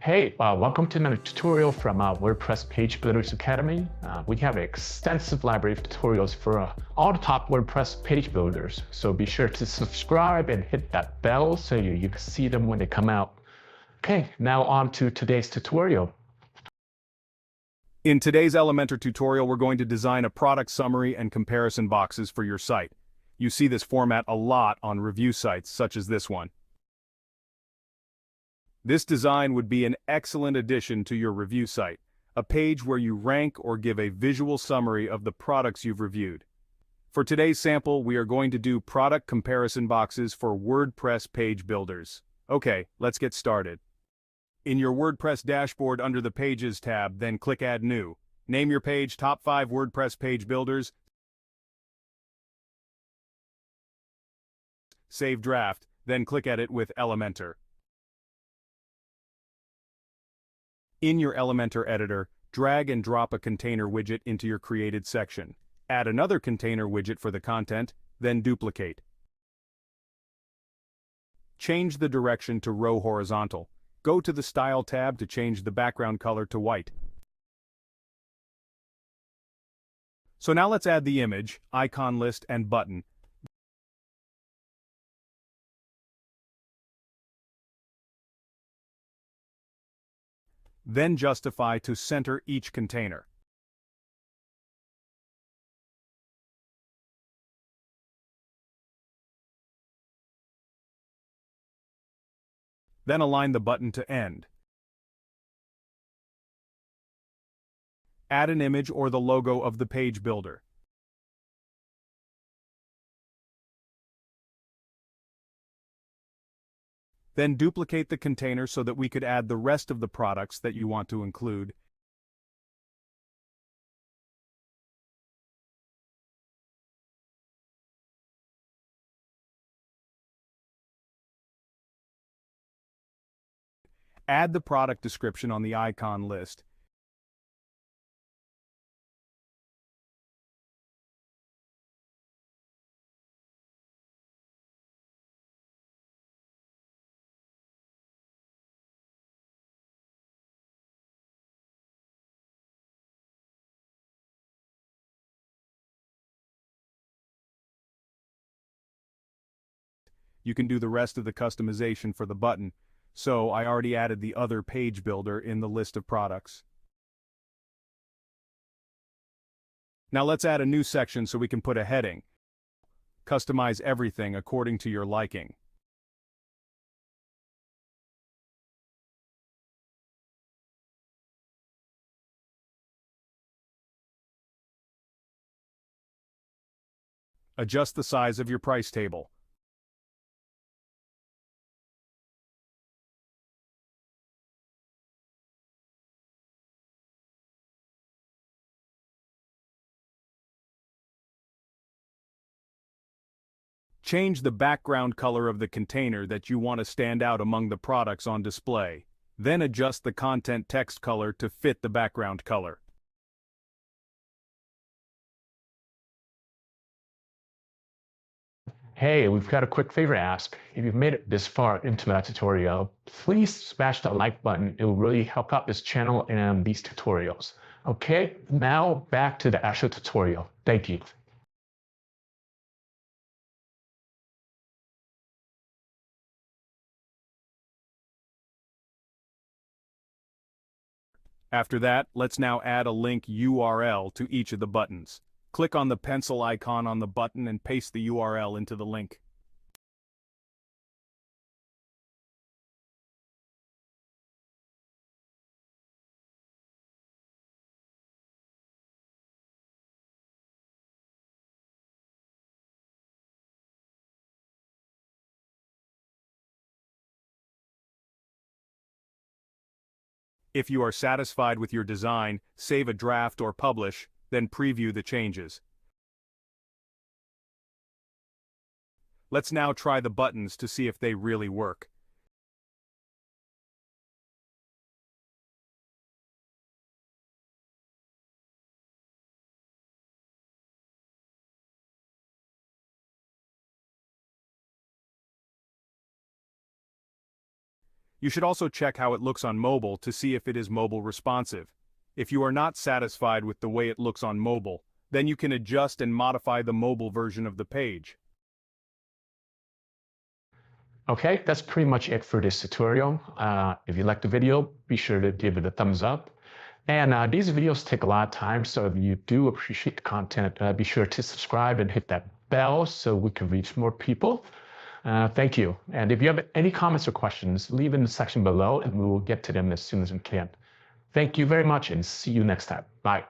Hey, welcome to another tutorial from WordPress Page Builders Academy. We have an extensive library of tutorials for all the top WordPress page builders. So be sure to subscribe and hit that bell so you can see them when they come out. Okay, now on to today's tutorial. In today's Elementor tutorial, we're going to design a product summary and comparison boxes for your site. You see this format a lot on review sites such as this one. This design would be an excellent addition to your review site, a page where you rank or give a visual summary of the products you've reviewed. For today's sample, we are going to do product comparison boxes for WordPress page builders. Okay, let's get started. In your WordPress dashboard under the Pages tab, then click Add New. Name your page Top 5 WordPress Page Builders. Save draft, then click Edit with Elementor. In your Elementor editor, drag and drop a container widget into your created section. Add another container widget for the content, then duplicate. Change the direction to row horizontal. Go to the Style tab to change the background color to white. So now let's add the image, icon list, and button. Then justify to center each container. Then align the button to end. Add an image or the logo of the page builder. Then duplicate the container so that we could add the rest of the products that you want to include. Add the product description on the icon list. You can do the rest of the customization for the button, so I already added the other page builder in the list of products. Now let's add a new section so we can put a heading. Customize everything according to your liking. Adjust the size of your price table. Change the background color of the container that you want to stand out among the products on display. Then adjust the content text color to fit the background color. Hey, we've got a quick favor to ask. If you've made it this far into my tutorial, please smash that like button. It will really help out this channel and these tutorials. Okay, now back to the actual tutorial. Thank you. After that, let's now add a link URL to each of the buttons. Click on the pencil icon on the button and paste the URL into the link. If you are satisfied with your design, save a draft or publish, then preview the changes. Let's now try the buttons to see if they really work. You should also check how it looks on mobile to see if it is mobile responsive. If you are not satisfied with the way it looks on mobile, then you can adjust and modify the mobile version of the page. Okay, that's pretty much it for this tutorial. If you liked the video, be sure to give it a thumbs up. And these videos take a lot of time, so if you do appreciate the content, be sure to subscribe and hit that bell so we can reach more people. Thank you. And if you have any comments or questions, leave in the section below and we will get to them as soon as we can. Thank you very much and see you next time. Bye.